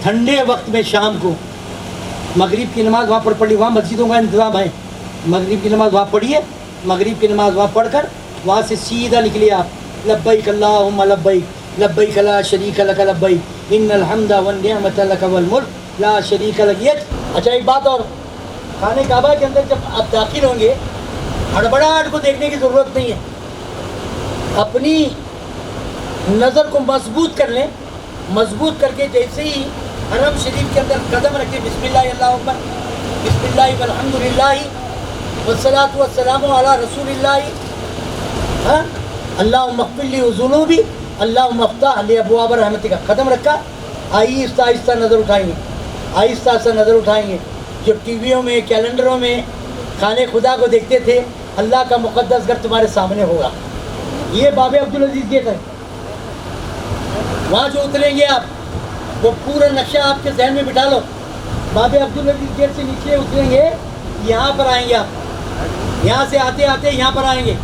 ठंडे वक्त में शाम को मगरिब की नमाज़ वहाँ पढ़ी, वहाँ मस्जिदों का इंतज़ाम है, मगरिब की नमाज़ वहाँ पढ़िए, मगरिब की नमाज़ वहाँ पढ़कर वहाँ से सीधा निकलिए आप, लब्बैक अल्लाहुम्मा लब्बैक लब्बैक ला शरीक लक लब्बैक इन्नल हम्दा वन निअमत लक वल मुल्क ला शरीक लक। अच्छा एक बात और, खाने काबा के अंदर जब आप दाखिल होंगे हड़बड़ाहट को देखने की ज़रूरत नहीं है, अपनी नज़र को मजबूत कर लें, मजबूत करके जैसे ही हरम शरीफ के अंदर कदम रखें, बिस्मिल्लाह अल्लाहु अकबर बिस्मिल्लाह वल्हम्दुलिल्लाह वस्सलातु वस्सलामु अला रसूलिल्लाह, हाँ अल्लाहुम्मा इग़फिरली ज़ुनूबी अल्लाहुम्मा इफ़्तह ली अबवाब रहमतिका, कदम रखा, आहिस्ता आहिस्ता नज़र उठाएंगे, आहिस्ता आहिस्ता नज़र उठाएंगे। जो टीवियों में कैलेंडरों में खाने खुदा को देखते थे, अल्लाह का मुक़द्दस घर तुम्हारे सामने होगा। ये बाबे अब्दुल अजीज़ गेट है, वहाँ जो उतरेंगे आप वो पूरा नक्शा आपके जहन में बिठा लो। बाबे अब्दुल अजीज़ गेट से नीचे उतरेंगे, यहाँ पर आएंगे आप, यहाँ से आते आते यहाँ पर आएंगे,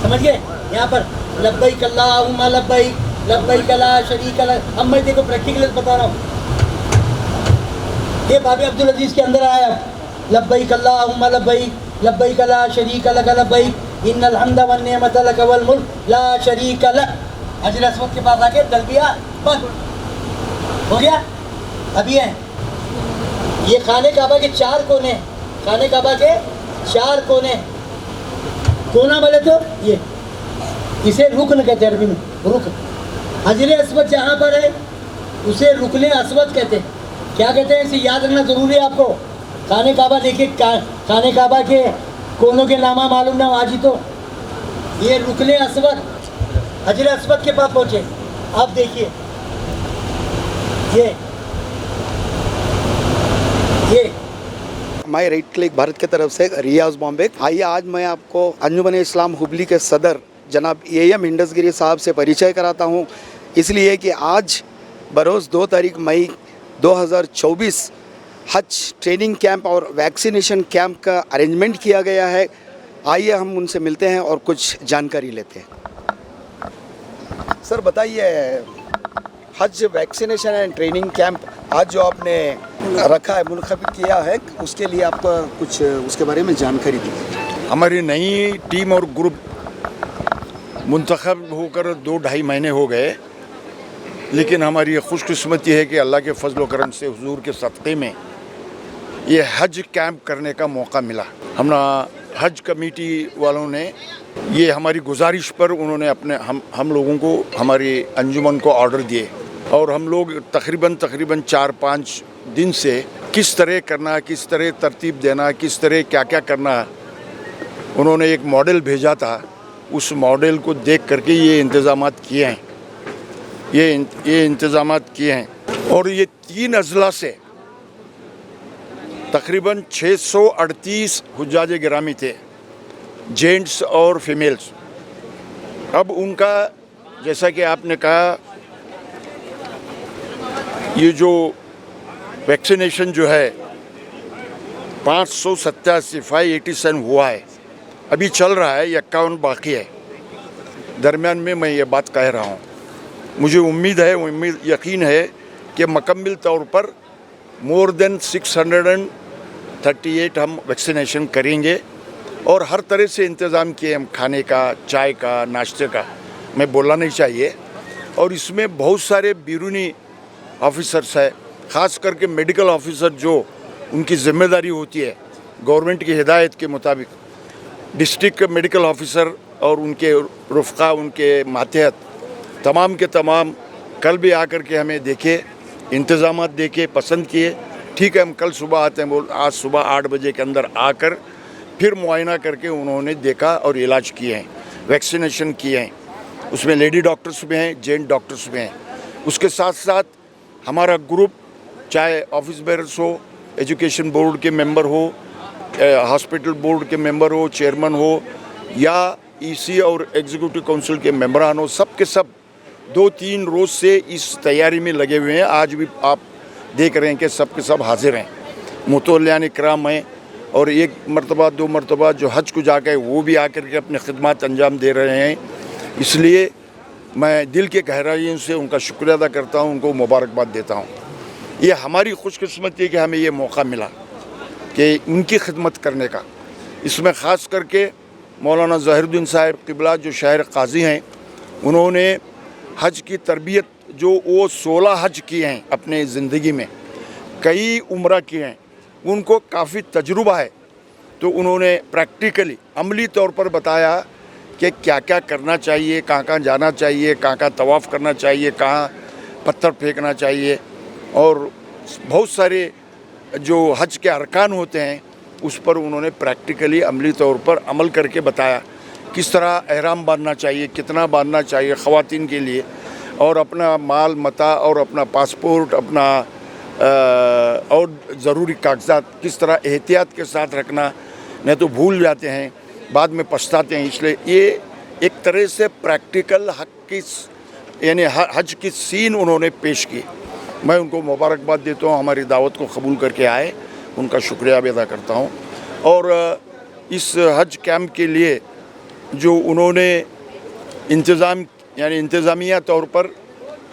समझ गए, यहाँ पर लब्बैक अल्लाहुम्मा लब्बैक लब्बैक ला शरीक लक। अब मैं देखो प्रैक्टिकली बता रहा हूँ, ये बाबे अब्दुल अजीज़ के अंदर आया, लब्बैक अल्लाहुम्मा लब्बैक लब्बैक ला शरीक लक लब्बैक इन्नल हम्दा वन निअमत लक वल मुल्क ला शरीक लक। हजर अस्वद के पास आके तलबिया बंद हो गया। अभी है ये खाने काबा के 4 कोने, खाने काबा के 4 कोने, कोना बोले तो ये, इसे रुकन कहते हैं अरबी में, रुकन। हजर अस्वद जहाँ पर है उसे रुकने अस्वद कहते हैं। क्या कहते हैं, इसे याद रखना ज़रूरी है आपको। खाने काबा देखिए, खाने काबा के कोनों के नामा मालूम ना आज ही तो, ये रुकने अस्वद, हजर अस्वद के पास पहुँचे। आप देखिए ये माई राइट क्लिक भारत की तरफ से रियाज बॉम्बे। आइए आज मैं आपको अंजुमन इस्लाम हुबली के सदर जनाब AM हिंडसगिरी साहब से परिचय कराता हूं, इसलिए कि आज बरोज़ 2 तारीख मई 2024 हज ट्रेनिंग कैंप और वैक्सीनेशन कैंप का अरेंजमेंट किया गया है। आइए हम उनसे मिलते हैं और कुछ जानकारी लेते हैं। सर बताइए, हज वैक्सीनेशन एंड ट्रेनिंग कैंप आज जो आपने रखा है, मुनक़िद किया है, उसके लिए आपको कुछ उसके बारे में जानकारी दीजिए। हमारी नई टीम और ग्रुप मुंतखब होकर 2-2.5 महीने हो गए, लेकिन हमारी ये खुशकिस्मती है कि अल्लाह के फजल व करम से हुजूर के सदक़े में ये हज कैंप करने का मौका मिला। हज कमेटी वालों ने ये हमारी गुजारिश पर उन्होंने अपने हम लोगों को, हमारी अंजुमन को ऑर्डर दिए और हम लोग तकरीबन 4-5 दिन से किस तरह करना, किस तरह तरतीब देना, किस तरह क्या क्या करना, उन्होंने एक मॉडल भेजा था, उस मॉडल को देख करके ये इंतज़ामात किए हैं, ये इंतज़ामात किए हैं। और ये 3 अज़ला से तकरीबन 638 हुज्जाज गिरामी थे, जेंट्स और फीमेल्स। अब उनका, जैसा कि आपने कहा, ये जो वैक्सीनेशन जो है 587 हुआ है, अभी चल रहा है, 51 बाकी है। दरमियान में मैं ये बात कह रहा हूँ, मुझे उम्मीद यकीन है कि मुकम्मल तौर पर मोर देन 638 हम वैक्सीनेशन करेंगे और हर तरह से इंतज़ाम किए हम, खाने का, चाय का, नाश्ते का, मैं बोलना नहीं चाहिए। और इसमें बहुत सारे बैरूनी ऑफिसर्स है, ख़ास करके मेडिकल ऑफिसर जो उनकी ज़िम्मेदारी होती है गवर्नमेंट की हिदायत के मुताबिक, डिस्ट्रिक्ट मेडिकल ऑफिसर और उनके रुफ़क़ा, उनके मातहत तमाम के तमाम कल भी आकर के हमें देखे, इंतज़ामात देखे, पसंद किए। ठीक है, हम कल सुबह आते हैं, आज सुबह 8 बजे के अंदर आकर फिर मुआयना करके उन्होंने देखा और इलाज किए हैं, वैक्सीनेशन किए हैं। उसमें लेडी डॉक्टर्स भी हैं, जेंट डॉक्टर्स भी हैं। उसके साथ साथ हमारा ग्रुप, चाहे ऑफिस बेयर्स हो, एजुकेशन बोर्ड के मेंबर हो, हॉस्पिटल बोर्ड के मेंबर हो, चेयरमैन हो, या EC और एग्जीक्यूटिव काउंसिल के मेंबरान हो, सब के सब 2-3 रोज़ से इस तैयारी में लगे हुए हैं। आज भी आप देख रहे हैं कि सब के सब हाजिर हैं, मुतवल्लियान इकराम हैं, और 1 मरतबा 2 मरतबा जो हज को जाकर वो भी आकर के अपने खिदमत अंजाम दे रहे हैं। इसलिए मैं दिल के गहराइयों से उनका शुक्रिया अदा करता हूँ, उनको मुबारकबाद देता हूँ। ये हमारी खुशकिस्मती है कि हमें ये मौका मिला कि उनकी खिदमत करने का। इसमें ख़ास करके मौलाना ज़हीरुद्दीन साहब क़िबला जो शहर काजी हैं, उन्होंने हज की तरबियत जो वो 16 हज किए हैं अपने ज़िंदगी में, कई उम्रा किए हैं, उनको काफ़ी तजुर्बा है। तो उन्होंने प्रैक्टिकली अमली तौर पर बताया कि क्या क्या करना चाहिए, कहाँ कहाँ जाना चाहिए, कहाँ कहाँ तवाफ़ करना चाहिए, कहाँ पत्थर फेंकना चाहिए, और बहुत सारे जो हज के अरकान होते हैं उस पर उन्होंने प्रैक्टिकली अमली तौर पर अमल करके बताया। किस तरह एहराम बांधना चाहिए, कितना बांधना चाहिए ख़वातीन के लिए, और अपना माल मता और अपना पासपोर्ट, अपना और ज़रूरी कागजात किस तरह एहतियात के साथ रखना, नहीं तो भूल जाते हैं, बाद में पछताते हैं। इसलिए ये एक तरह से प्रैक्टिकल हक की यानी हज की सीन उन्होंने पेश की। मैं उनको मुबारकबाद देता हूँ, हमारी दावत को कबूल करके आए, उनका शुक्रिया भी अदा करता हूँ। और इस हज कैंप के लिए जो उन्होंने इंतज़ाम यानी इंतज़ामिया तौर पर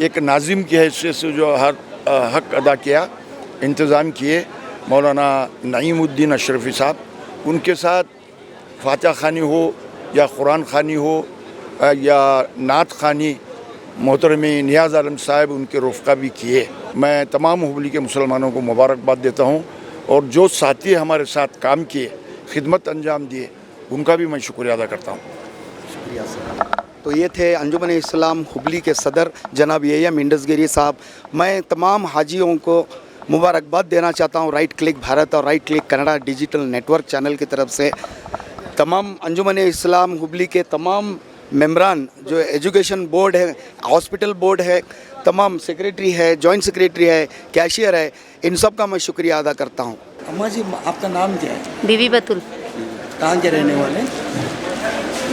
एक नाजिम की हैसियत से जो हक अदा किया, इंतज़ाम किए मौलाना नईमुद्दीन अशरफी साहब, उनके साथ फातिहा ख़ानी हो या कुरान ख़ानी हो या नात ख़ानी मोहतरमी नियाज़ आलम साहब उनके रफ़्क़ा भी किए। मैं तमाम हुबली के मुसलमानों को मुबारकबाद देता हूँ, और जो साथी हमारे साथ काम किए, खिदमत अंजाम दिए, उनका भी मैं शुक्रिया अदा करता हूँ। शुक्रिया सर। तो ये थे अंजुमन इस्लाम हुबली के सदर जनाब AM हिंडसगिरी साहब। मैं तमाम हाजियों को मुबारकबाद देना चाहता हूँ राइट क्लिक भारत और right click Kannada digital network channel की तरफ से। तमाम अंजुमन इस्लाम हुबली के तमाम मेम्बरान, जो एजुकेशन बोर्ड है, हॉस्पिटल बोर्ड है, तमाम सेक्रेटरी है, जॉइंट सेक्रेटरी है, कैशियर है, इन सब का मैं शुक्रिया अदा करता हूँ। अम्मा जी, आपका नाम क्या है? बीबी बतुल। कहाँ के रहने वाले?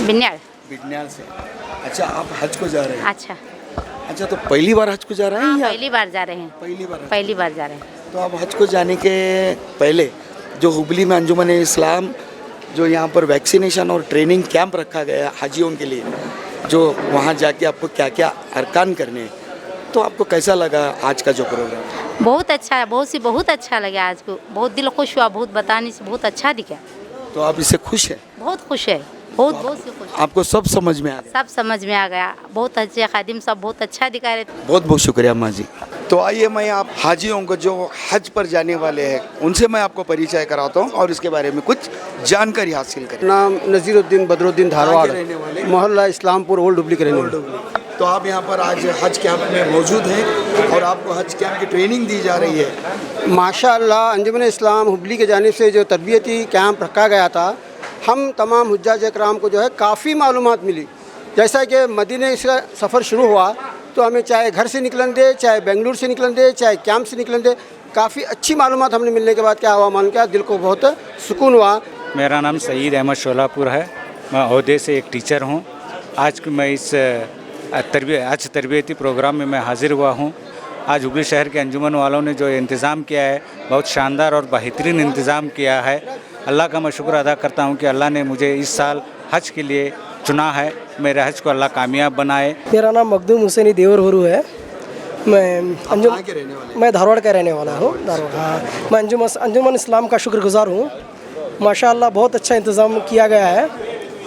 बिन्याल। बिडनियाल से। अच्छा, आप हज को जा रहे हैं? अच्छा, तो पहली बार हज को जा रहे हैं? हाँ, या पहली बार जा रहे हैं। पहली बार जा रहे हैं। तो आप हज को जाने के पहले जो हुबली में अंजुमन इस्लाम जो यहाँ पर वैक्सीनेशन और ट्रेनिंग कैंप रखा गया हाजियों के लिए, जो वहाँ जाके आपको क्या क्या अरकान करने हैं, तो आपको कैसा लगा आज का जो प्रोग्राम? बहुत अच्छा है, बहुत अच्छा लगा आज को। बहुत दिल खुश हुआ, बहुत बताने से बहुत अच्छा दिखा। तो आप इससे खुश हैं? बहुत खुश है, बहुत से खुश। आपको सब समझ में आ गया? सब समझ में आ गया। बहुत अच्छे खादिम सब बहुत अच्छा दिखा रहे थे। बहुत बहुत शुक्रिया अम्मा जी। तो आइए मैं आप हाजियों को जो हज पर जाने वाले हैं उनसे मैं आपको परिचय कराता हूँ और इसके बारे में कुछ जानकारी हासिल करें। नाम नज़ीरुद्दीन बदरुद्दीन धारवाड़, रहने वाले? मोहल्ला इस्लामपुर ओल्ड हुबली के रहने वाले। तो आप यहाँ पर आज हज कैंप में मौजूद हैं और आपको हज कैंप की ट्रेनिंग दी जा रही है। माशाअल्लाह, अंजुमन इस्लाम हुबली की जानिब से जो तरबियती कैंप रखा गया था, हम तमाम हुज्जाज इकराम को जो है काफ़ी मालूमात मिली। जैसा कि मदीने इसका सफ़र शुरू हुआ तो हमें चाहे घर से निकलन दे, चाहे बेंगलुरु से निकलन दे, चाहे कैंप से निकलन दे, काफ़ी अच्छी मालूमात हमने मिलने के बाद क्या हुआ मालूम क्या, दिल को बहुत सुकून हुआ। मेरा नाम सईद अहमद शोलापुर है, मैं ओहदे से एक टीचर हूँ। आज मैं इस तरबियती प्रोग्राम में मैं हाज़िर हुआ हूँ। आज हुबली शहर के अंजुमन वालों ने जो इंतज़ाम किया है, बहुत शानदार और बेहतरीन इंतज़ाम किया है। अल्लाह का मैं शुक्र अदा करता हूँ कि अल्लाह ने मुझे इस साल हज के लिए चुना है। मेरे हज को अल्लाह कामयाब बनाए। मेरा नाम मखदूम हुसैनी देवरवरू है। मैं धारवाड़ का रहने वाला हूँ। हाँ, मैं अंजुमन इस्लाम का शुक्रगुजार हूँ। माशाअल्लाह बहुत अच्छा इंतज़ाम किया गया है।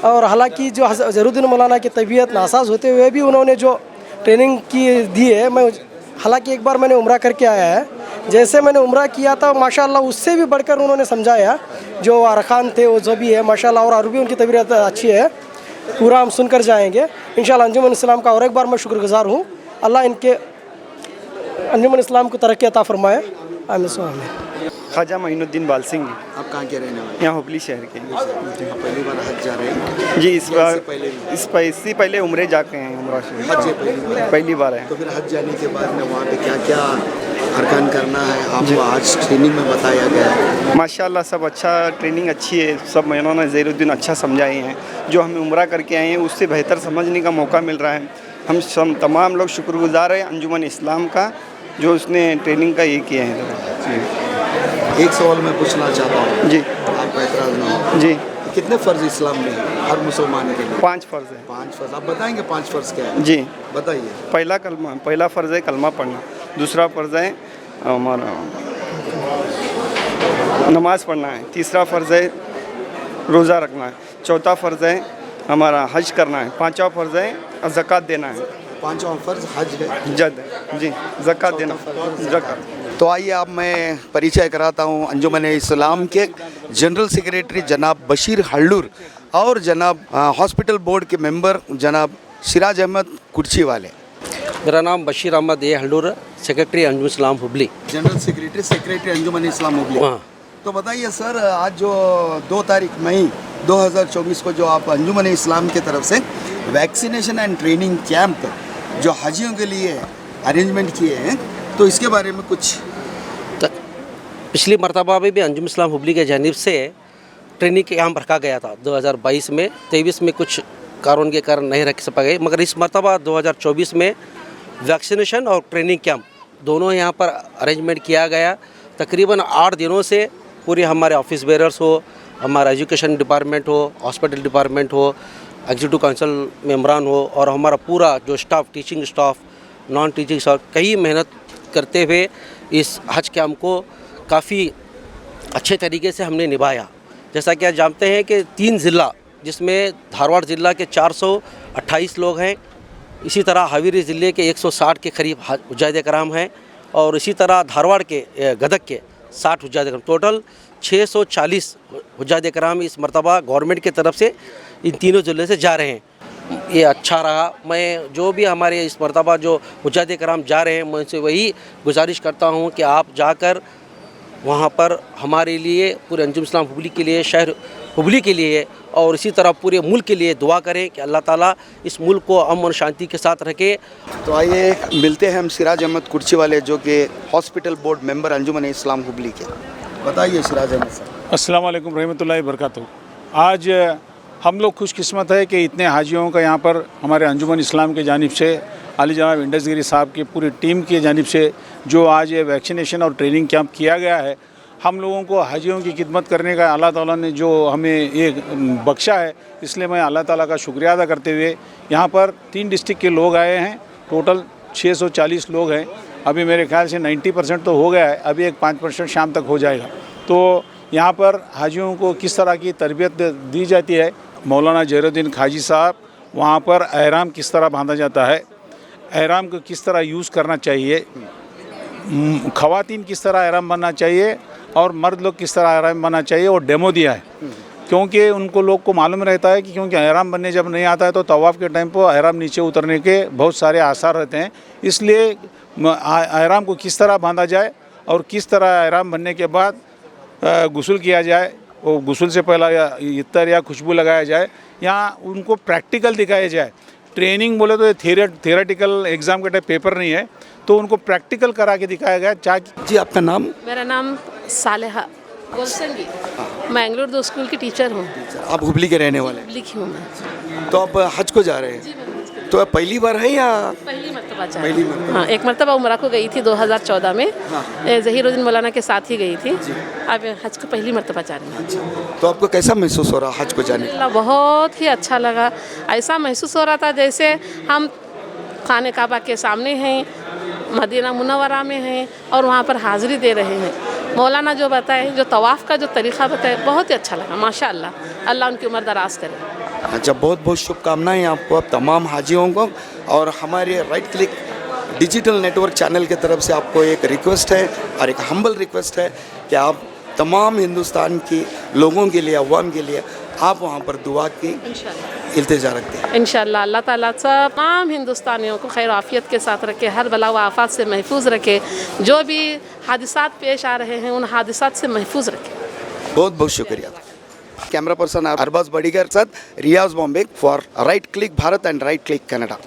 और हालांकि जो ज़हीरुद्दीन मौलाना की तबीयत नासाज होते हुए भी उन्होंने जो ट्रेनिंग की दी है, मैं हालांकि एक बार मैंने उम्रा करके आया है, जैसे मैंने उम्रा किया था माशाअल्लाह उससे भी बढ़कर उन्होंने समझाया। जो अरकान थे वो जो भी है माशाअल्लाह, और अरबी उनकी तबीयत अच्छी है, पूरा हम सुनकर जाएंगे इंशाअल्लाह। अंजुमन इस्लाम का और एक बार मैं शुक्रगुजार हूँ। अल्लाह इनके अंजुमन इस्लाम को तरक्की अता फरमाए। आमीन। ख्वाजा मोइनुद्दीन बाल सिंह। आप कहाँ के रहने वाले? यहाँ हुबली शहर के। पहली बार हज जा रहे हैं? जी, इस बार पहले इससे पहले उम्रे जाके हैं। उम्रा शरीफ पहली बार है। तो फिर हज जाने के बाद में वहाँ पे क्या क्या अरकान करना है आपको आज ट्रेनिंग में बताया गया है? माशाअल्लाह सब अच्छा, ट्रेनिंग अच्छी है। सब मौलाना ज़हीरुद्दीन अच्छा समझाए हैं। जो हमें उम्रा करके आए हैं उससे बेहतर समझने का मौका मिल रहा है। हम तमाम लोग शुक्रगुजार हैं अंजुमन इस्लाम का, जो उसने ट्रेनिंग का ये किया है। एक सवाल मैं पूछना चाहता हूँ जी, आपका एतराज़ ना हो? जी। कितने फ़र्ज़ इस्लाम में हर मुसलमान के लिए? 5 फ़र्ज़ है। 5 फ़र्ज़। आप बताएंगे 5 फ़र्ज़ क्या है? जी, बताइए। पहला फ़र्ज़ है कलमा पढ़ना। दूसरा फ़र्ज़ है हमारा नमाज़ पढ़ना है, तीसरा फ़र्ज़ है रोज़ा रखना है, चौथा फ़र्ज़ है हमारा हज करना है, पांचवा फ़र्ज़ है ज़कात देना है। पांचवा फर्ज हज है। जद जी ज़कात देना, ज़कात। तो आइए अब मैं परिचय कराता हूँ अंजुमन इस्लाम के जनरल सेक्रेटरी जनाब बशीर हल्लूर और जनाब हॉस्पिटल बोर्ड के मेंबर जनाब सिराज अहमद कुर्ची वाले। मेरा नाम बशीर अहमद ए हल्लूर, सेक्रेटरी अंजुमन इस्लाम हुबली। जनरल सेक्रेटरी अंजुमन इस्लाम हुबली। हाँ। तो बताइए सर, आज जो 2 तारीख मई 2024 को जो आप अंजुमन इस्लाम की तरफ से वैक्सीनेशन एंड ट्रेनिंग कैंप जो हाजियों के लिए अरेंजमेंट किए हैं, तो इसके बारे में कुछ। पिछली मरतबा में भी अंजुमन इस्लाम हुबली के जानिब से ट्रेनिंग कैंप रखा गया था 2022 में। 23 में कुछ कारण के कारण नहीं रख पाए, मगर इस मरतबा 2024 में वैक्सीनेशन और ट्रेनिंग कैंप दोनों यहाँ पर अरेंजमेंट किया गया। तकरीबन 8 दिनों से पूरे हमारे ऑफिस बेरर्स हो, हमारा एजुकेशन डिपार्टमेंट हो, हॉस्पिटल डिपार्टमेंट हो, एग्जीक्यूटिव काउंसिल मेम्बरान हो और हमारा पूरा जो staff, teaching staff, non teaching staff, कई मेहनत करते हुए इस हज कैंप को काफ़ी अच्छे तरीके से हमने निभाया। जैसा कि आप जानते हैं कि 3 ज़िला, जिसमें धारवाड़ ज़िला के 428 लोग हैं, इसी तरह हावेरी ज़िले के 160 के करीब हुज्जाज कराम हैं और इसी तरह धारवाड़ के गदग के 60 हुज्जाज कराम, टोटल 640 हुज्जाज कराम इस मरतबा गवर्नमेंट की तरफ से इन तीनों ज़िले से जा रहे हैं। ये अच्छा रहा। मैं जो भी हमारे इस मरतबा जो हुज्जाज कराम जा रहे हैं, मैं उनसे वही गुजारिश करता हूँ कि आप जाकर वहाँ पर हमारे लिए, पूरे अंजुमन इस्लाम हुबली के लिए, शहर हुबली के लिए और इसी तरह पूरे मुल्क के लिए दुआ करें कि अल्लाह ताला इस मुल्क को अमन और शांति के साथ रखे। तो आइए मिलते हैं हम सिराज अहमद कुर्ची वाले, जो कि हॉस्पिटल बोर्ड मेंबर अंजुमन इस्लाम हुबली के। बताइए सिराज अहमद साहब। अस्सलाम वालेकुम रहमतुल्लाहि बरकातहू। आज हम लोग खुशकिस्मत है कि इतने हाजियों का यहाँ पर हमारे अंजुमन इस्लाम के जानिब से, आली जनाब इंडसगिरी साहब की पूरी टीम की जानिब से जो आज ये वैक्सीनेशन और ट्रेनिंग कैंप किया गया है, हम लोगों को हाजियों की खिदमत करने का अल्लाह ताला ने जो हमें ये बख्शा है, इसलिए मैं अल्लाह ताला का शुक्रिया अदा करते हुए यहाँ पर 3 डिस्ट्रिक्ट के लोग आए हैं। टोटल 640 लोग हैं। अभी मेरे ख्याल से 90% तो हो गया है, अभी एक 5% शाम तक हो जाएगा। तो यहाँ पर हाजियों को किस तरह की तरबियत दी जाती है, मौलाना जहीरुद्दीन खाजी साहब, वहाँ पर एहराम किस तरह बांधा जाता है, एहराम को किस तरह यूज़ करना चाहिए, ख़वातीन किस तरह एहराम बनना चाहिए और मर्द लोग किस तरह एहराम बनना चाहिए, वो डेमो दिया है। क्योंकि उनको लोग को मालूम रहता है कि क्योंकि एहराम बनने जब नहीं आता है तो तवाफ़ के टाइम पर एहराम नीचे उतरने के बहुत सारे आसार रहते हैं। इसलिए एहराम को किस तरह बांधा जाए और किस तरह एहराम बनने के बाद गुस्ल किया जाए, वो गुस्ल से पहला या इत्तर या खुशबू लगाया जाए, यहाँ उनको प्रैक्टिकल दिखाया जाए। ट्रेनिंग बोले तो थियोरेटिकल एग्ज़ाम के टाइप पेपर नहीं है, तो उनको प्रैक्टिकल करा के दिखाया गया। जी आपका नाम? मेरा नाम सालेहा गोलसंगी, मैंगलोर 2 स्कूल की टीचर हूँ। आप हुबली के रहने वाले? हुबली की हूँ मैं। तो आप हज को जा रहे हैं? तो आप पहली बार है या? पहली मरतबा जा रही हूँ। हाँ, एक मरतबा उम्रा को गई थी 2014 में, ज़हीरुद्दीन मौलाना के साथ ही गई थी। अब हज को पहली मरतबा जा रही हूँ। तो आपको कैसा महसूस हो रहा हज को जाने? बहुत ही अच्छा लगा। ऐसा महसूस हो रहा था जैसे हम खाने काबा के सामने हैं, मदीना मुनव्वरा में हैं और वहाँ पर हाज़िरी दे रहे हैं। मौलाना जो बताए, जो तवाफ़ का जो तरीक़ा बताए, बहुत ही अच्छा लगा। माशाअल्लाह, अल्लाह उनकी उम्र दराज करे। अच्छा, बहुत बहुत शुभकामनाएं आपको, आप तमाम हाजियों को। और हमारे right click digital network channel की तरफ से आपको एक रिक्वेस्ट है और एक हम्बल रिक्वेस्ट है कि आप तमाम हिंदुस्तान की लोगों के लिए, अवाम के लिए आप वहाँ पर दुआ की इल्तिजा रखते हैं। इंशाअल्लाह अल्लाह ताला तमाम हिंदुस्तानियों को खैर आफियत के साथ रखे, हर बला व आफात से महफूज रखे, जो भी हादिसात पेश आ रहे हैं उन हादिसात से महफूज रखे। बहुत बहुत शुक्रिया। कैमरा पर्सन अरबाज बड़ीगर साथ Riyaz Bombay for right click Bharat and right click Canada.